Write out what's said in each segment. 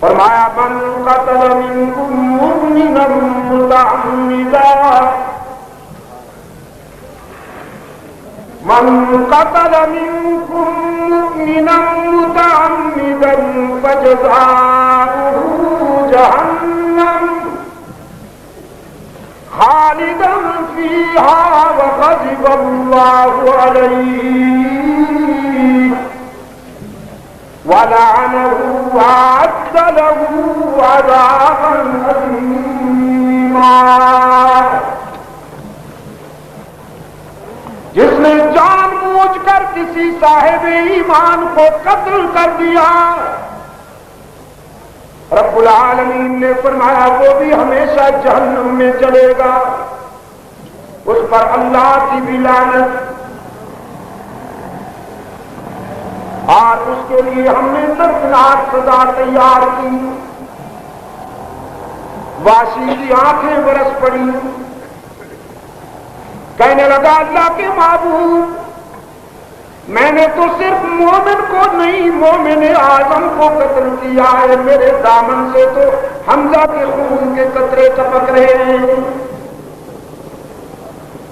فرمایا من قتل منکم مؤمنا متعمدا فجزاؤه جهنم خالدا فيها وغضب الله عليه ولعنه وأعد له عذابا عظيما۔ جس نے جان بوجھ کر کسی صاحب ایمان کو قتل کر دیا، رب العالمین نے فرمایا وہ بھی ہمیشہ جہنم میں جلے گا، اس پر اللہ کی بھی لعنت، اور اس کے لیے ہم نے دردناک سزا تیار کی۔ واشی کی آنکھیں برس پڑی، کہنے لگا اللہ کے معبود، میں نے تو صرف مومن کو نہیں مومن اعظم کو قتل کیا ہے، میرے دامن سے تو حمزہ کے خون کے قطرے ٹپک رہے ہیں،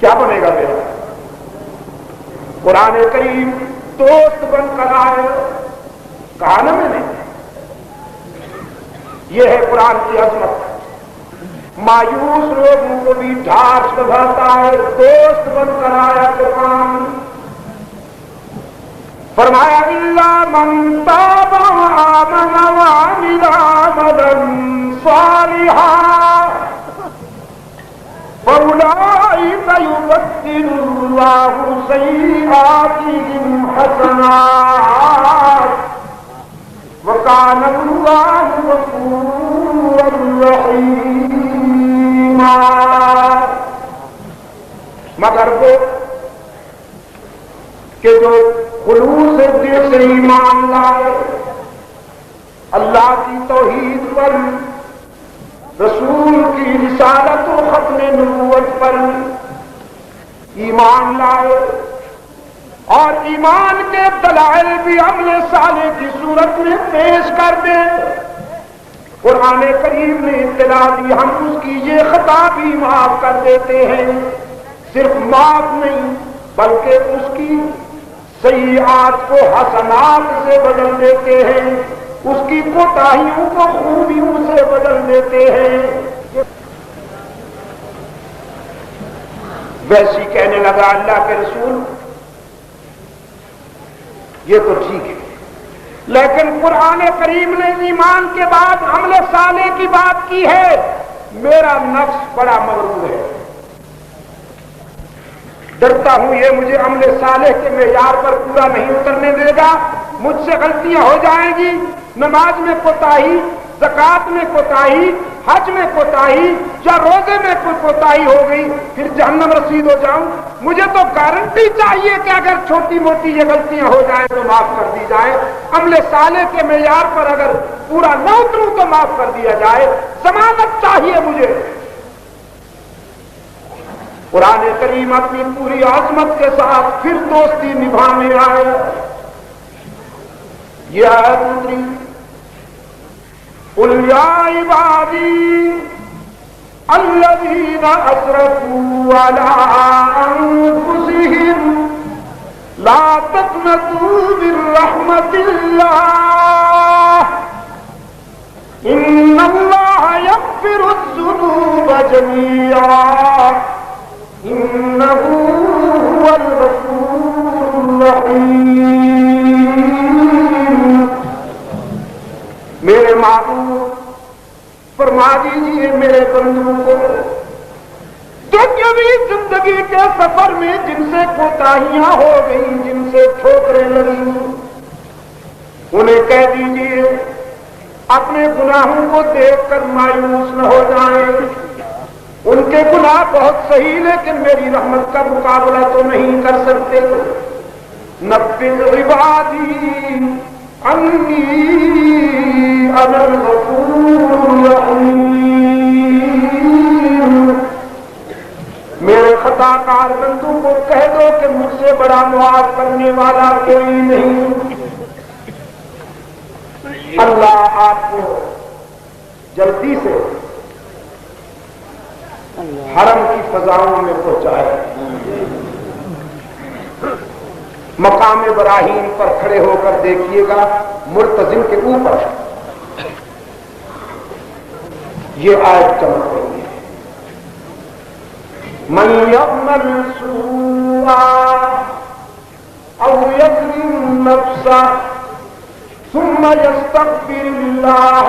کیا بنے گا میرا؟ قرآن کریم دوست بن کر آئے، کہا نا میں نے، یہ ہے قرآن کی عظمت۔ مایوس لوگوں کو بھی ڈھارس بڑھاتا ہے، دوست بن کر آیا قرآن۔ فرمایا الا من تاب وآمن وعمل عملا صالحا فأولئك يبدل الله سيئاتهم حسنات وكان الله غفورا رحيما۔ مگر وہ کہ جو خلوص دل سے ایمان لائے، اللہ کی توحید پر، رسول کی رسالت و ختم نبوت پر ایمان لائے، اور ایمان کے دلائل بھی عمل صالح کی صورت میں پیش کر دیں۔ قرآن کریم نے اطلاع دی ہم اس کی یہ خطا بھی معاف کر دیتے ہیں، صرف معاف نہیں بلکہ اس کی سیئات کو حسنات سے بدل دیتے ہیں، اس کی کوتاہیوں کو خوبیوں سے بدل دیتے ہیں۔ ویسی کہنے لگا اللہ کے رسول یہ تو ٹھیک ہے، لیکن قرآن کریم نے ایمان کے بعد عمل صالح کی بات کی ہے، میرا نفس بڑا مغرور ہے، ڈرتا ہوں یہ مجھے عمل صالح کے معیار پر پورا نہیں اترنے دے گا، مجھ سے غلطیاں ہو جائیں گی، نماز میں کوتاہی، زکوٰۃ میں کوتاہی، حج میں کوتاہی یا روزے میں کوئی کوتاہی ہو گئی پھر جہنم رسید ہو جاؤں۔ مجھے تو گارنٹی چاہیے کہ اگر چھوٹی موٹی یہ غلطیاں ہو جائیں تو معاف کر دی جائے، عمل صالح کے معیار پر اگر پورا نہ اتروں تو معاف کر دیا جائے، ضمانت چاہیے مجھے۔ قرآن کریم اپنی پوری عظمت کے ساتھ پھر دوستی نبھانے آئے۔ یہ آیت اتری قل یا عبادی الذین اسرفوا علی انفسہم لا تقنطوا من رحمت اللہ ان اللہ یغفر الذنوب جميعا انہ هو الغفور الرحیم۔ میرے معبود فرما دیجیے میرے بندوں کو دنیاوی زندگی کے سفر میں جن سے کوتاہیاں ہو گئیں، جن سے ٹھوکریں لگیں، انہیں کہہ دیجیے اپنے گناہوں کو دیکھ کر مایوس نہ ہو جائیں، ان کے گناہ بہت صحیح لیکن میری رحمت کا مقابلہ تو نہیں کر سکتے۔ نبئ عبادی انی انا الغفور الرحیم۔ میرے خطا کار بندوں کو کہہ دو کہ مجھ سے بڑا معاف کرنے والا کوئی نہیں۔ اللہ اللہ آپ کو جلدی سے حرم کی فضاؤں میں پہنچائے. مقام ابراہیم پر کھڑے ہو کر دیکھیے گا مرتزم کے اوپر یہ آیت چمک رہی ہے. من یعمل سوءا او یظلم نفسہ ثم یستغفر اللہ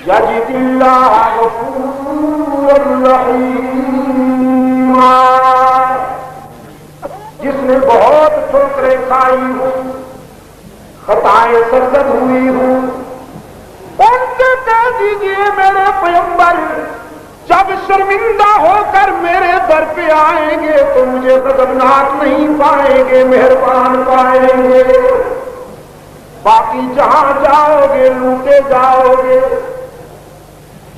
یجد اللہ غفورا رحیما. جس نے بہت ٹھوکریں کھائی ہوں، خطائیں سرزد ہوئی ہوں، ان سے کہہ دیجیے میرے پیغمبر جب شرمندہ ہو کر میرے در پہ آئیں گے تو مجھے غضبناک نہیں پائیں گے، مہربان پائیں گے. باقی جہاں جاؤ گے لوٹے جاؤ گے.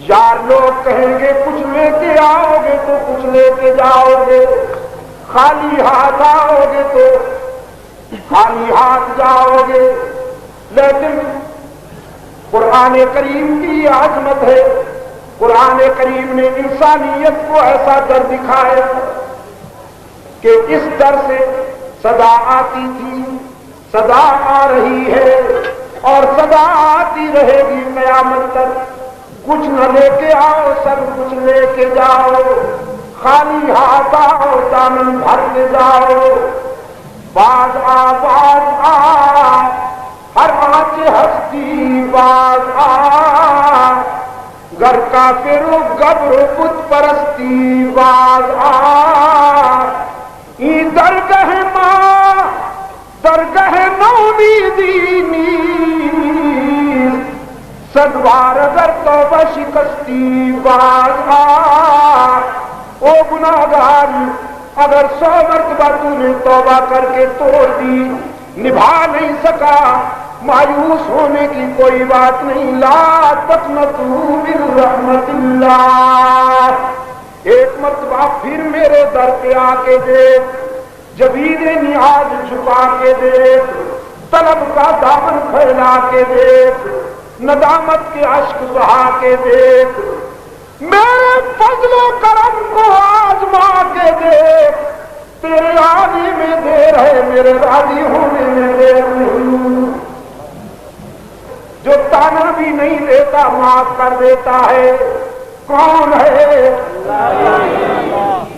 یار لوگ کہیں گے کچھ لے کے آؤ گے تو کچھ لے کے جاؤ گے، خالی ہاتھ آؤ گے تو خالی ہاتھ جاؤ گے. لیکن قرآن کریم کی عظمت ہے. قرآن کریم نے انسانیت کو ایسا در دکھایا کہ اس در سے صدا آتی تھی، صدا آ رہی ہے اور صدا آتی رہے گی قیامت تک. کچھ نہ لے کے آؤ، سب کچھ لے کے جاؤ. خالی ہاتھ آؤ، دامن بھر کے جاؤ. باز آ ہر آنچ ہستی باز گر کافر و گبر و بت پرستی باز ای درگہ ماں درگہ نومیدی نیز صدوار اگر توبہ شکستی باز او گناہگار اگر 100 مرتبہ تو نے توبہ کر کے توڑ دی، نبھا نہیں سکا، مایوس ہونے کی کوئی بات نہیں. لا تقنطوا من رحمت اللہ. ایک مرتبہ پھر میرے در پہ آ کے دیکھ، جبین نیاز چھپا کے دیکھ، طلب کا دامن پھیلا کے دیکھ، ندامت کے اشک بہا کے دیکھ، میرے فضل و کرم کو آزما کے دیکھ. تیرے آنے میں دیر ہے، میرے راضی ہونے میں دیر نہیں. جو تانا بھی نہیں دیتا معاف کر دیتا ہے. کون ہے؟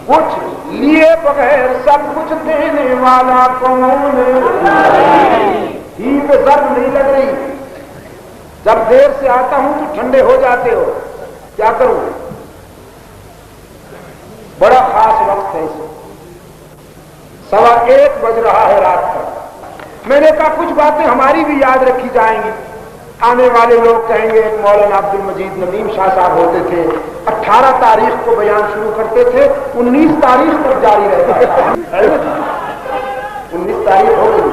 کچھ لیے بغیر سب کچھ دینے والا کون ہے؟ ہی پہ ضرب نہیں لگ رہی. جب دیر سے آتا ہوں تو ٹھنڈے ہو جاتے ہو، کیا کروں؟ بڑا خاص وقت ہے. 1:15 بج رہا ہے رات کا. میں نے کہا کچھ باتیں ہماری بھی یاد رکھی جائیں گی. آنے والے لوگ کہیں گے ایک مولانا عبد المجید ندیم شاہ صاحب ہوتے تھے، 18 تاریخ کو بیان شروع کرتے تھے، 19 تاریخ تک جاری رہتا ہے. 19 تاریخ ہو گئی.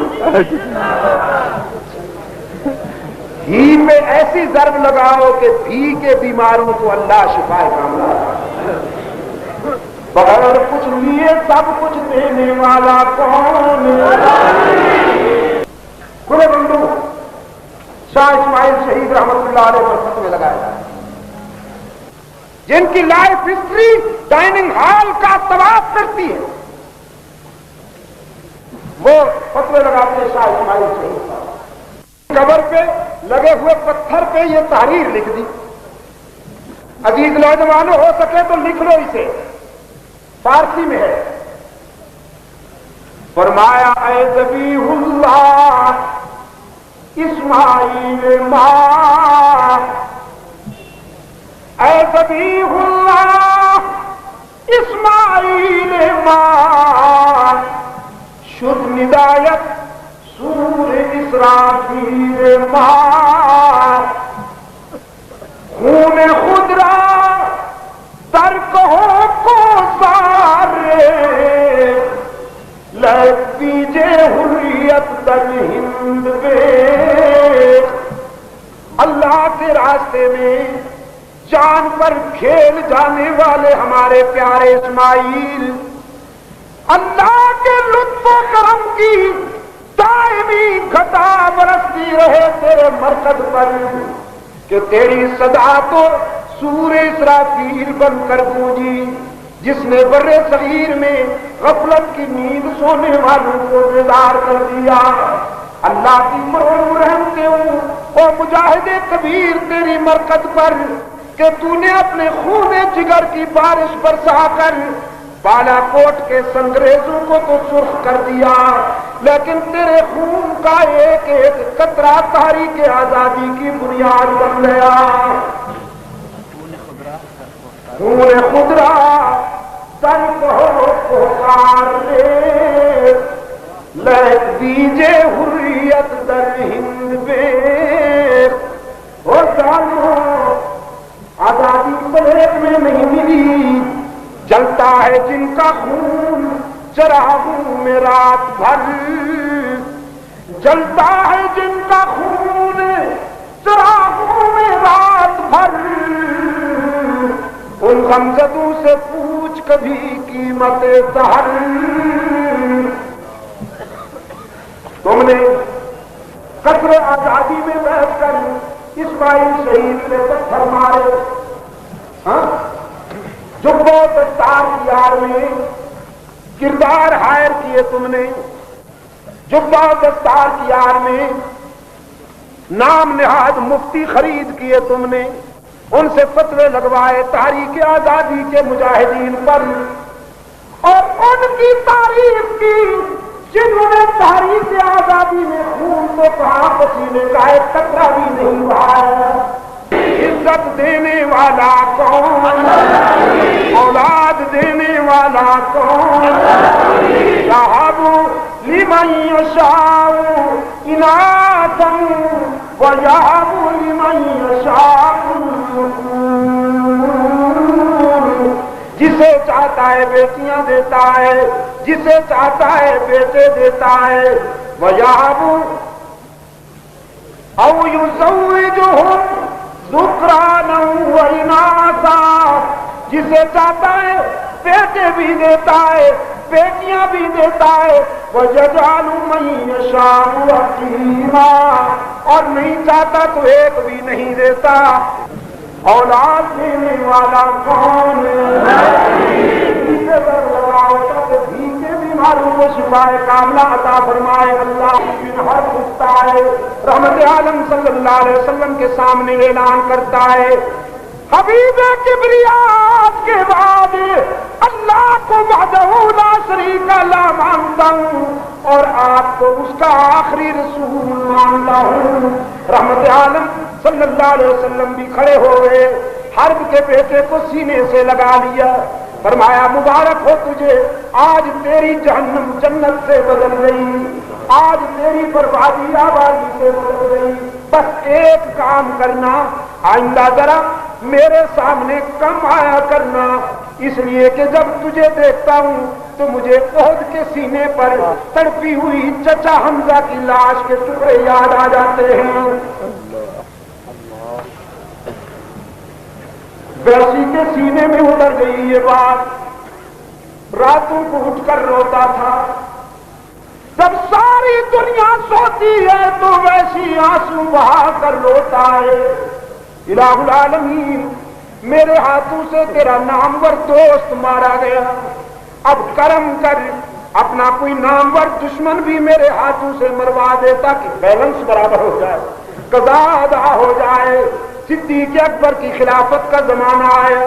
ہی پہ ایسی ضرب لگاؤ کہ بھی کے بیماروں کو اللہ شفائے کاملہ. بغیر کچھ لیے سب کچھ دینے والا کون ہے؟ کھلے بندو شاہ اسماعیل شہید رحمت اللہ علیہ پر فتوے لگائے، جن کی لائف ہسٹری ڈائننگ ہال کا طواف کرتی ہے، وہ فتوے لگاتے ہیں. شاہ اسماعیل شہید صاحب قبر پہ لگے ہوئے پتھر پہ یہ تحریر لکھ دی. عزیز نوجوانوں ہو سکے تو لکھ لو اسے، فارسی میں ہے. فرمایا اے ذبیح اللہ اسماعیل ماں، اے ذبیح اللہ اسماعیل ماں، شد ندایت سور اسرافیل ماں، خون خود را در کہو کو سارے لگ دیجے حریت در ہند میں. اللہ کے راستے میں جان پر کھیل جانے والے ہمارے پیارے اسماعیل اللہ کے لطف و کرم کی دائم نمی گھٹا برستی رہے تیرے مرکز پر کہ تیری صدا تو سور اسرافیل بن کر گونجی جس نے بر صغیر میں غفلت کی نیند سونے والوں کو بیدار کر دیا۔ اللہ کی مرحوم رحمتے ہوں او مجاہد کبیر تیری مرکز پر کہ تو نے اپنے خون جگر کی بارش برسا کر بالا کوٹ کے سنگریزوں کو تو سرخ کر دیا، لیکن تیرے خون کا ایک ایک قطرہ تحریک آزادی کی بنیاد بن گیا۔ خون خضرا سر کو پکار لے لہک دیجے حریت در ہند میں ہو جانو آزادی پلیٹ میں نہیں ملی، جلتا ہے جن کا خون چراغوں میں رات بھر، جلتا ہے جن کا خون چراغوں میں رات بھر، ان غمزدوں سے پوچھ کبھی قیمت سحر۔ تم نے قصر آزادی میں بیٹھ کر اسماعیل شہید نے پتھر مارے، جو بہت دستار کی آڑ میں کردار ہائر کیے تم نے، جو بہت دستار کی آڑ میں نام نہاد مفتی خرید کیے تم نے، ان سے فتوے لگوائے تحریک آزادی کے مجاہدین پر، اور ان کی تعریف کی جنہوں نے تحریک آزادی میں خون کو کہا پسینے کا ایک قطرہ بھی نہیں بہایا۔ عزت دینے والا کون، اولاد دینے والا کون، یہب لمن یشاء اناثا ویہب لمن یشاء، جسے چاہتا ہے بیٹیاں دیتا ہے، جسے چاہتا ہے بیٹے دیتا ہے، ویہب او یزوجہم ذکرانا و اناثا، جسے چاہتا ہے بیٹے بھی دیتا ہے بیٹیاں بھی دیتا ہے، وَيَجْعَلُ مَن يَشَاءُ عَقِيمًا، اور نہیں چاہتا تو ایک بھی نہیں دیتا۔ اولاد دینے والا کون بھیکے بیماروں کو شفائے کاملہ عطا فرمائے۔ اللہ بن ہر اٹھتا ہے، رحمت عالم صلی اللہ علیہ وسلم کے سامنے اعلان کرتا ہے، حبیب کبریات کے بعد اللہ کو وحدہ لا شریک لا مانتا ہوں اور آپ کو اس کا آخری رسول مانتا ہوں۔ رحمت عالم صلی اللہ علیہ وسلم بھی کھڑے ہوئے، حرب کے بیٹے کو سینے سے لگا لیا، فرمایا مبارک ہو تجھے، آج تیری جہنم جنت سے بدل گئی، آج تیری بربادی آبادی سے بدل گئی، بس ایک کام کرنا، آئندہ ذرا میرے سامنے کم آیا کرنا، اس لیے کہ جب تجھے دیکھتا ہوں تو مجھے احد کے سینے پر تڑپی ہوئی چچا حمزہ کی لاش کے ٹکڑے یاد آ جاتے ہیں۔ ویسی کے سینے میں اتر گئی یہ بات، راتوں کو اٹھ کر روتا تھا، جب ساری دنیا سوتی ہے تو ویسی آنسو بہا کر روتا ہے۔ الہ العالمین، میرے ہاتھوں سے تیرا نامور دوست مارا گیا، اب کرم کر اپنا کوئی نامور دشمن بھی میرے ہاتھوں سے مروا دے تاکہ بیلنس برابر ہو جائے، قضا ادا ہو جائے۔ صدیق اکبر کی خلافت کا زمانہ آیا،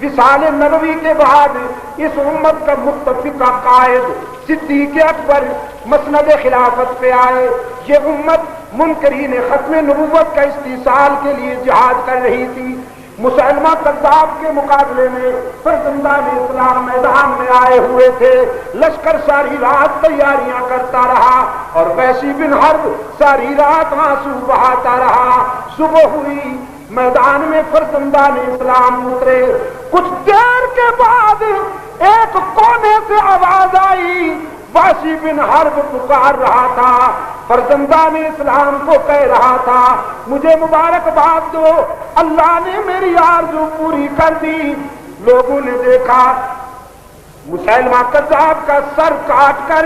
وصال نبوی کے بعد اس امت کا متفقہ قائد صدیق اکبر مسند خلافت پہ آئے۔ یہ امت منکرین ختم نبوت کا استحصال کے لیے جہاد کر رہی تھی۔ مسلمہ کذاب کے مقابلے میں فرزندان اسلام میدان میں آئے ہوئے تھے، لشکر ساری رات تیاریاں کرتا رہا اور ویسی بن حرب ساری رات آنسو بہاتا رہا۔ صبح ہوئی، میدان میں فرزندان اسلام اترے، کچھ دیر کے بعد ایک کونے سے آواز آئی، واسی بن حرب پکار رہا تھا، فرزندان اسلام کو کہہ رہا تھا مجھے مبارکباد دو، اللہ نے میری آرزو پوری کر دی۔ لوگوں نے دیکھا مسلمہ کذاب کا سر کاٹ کر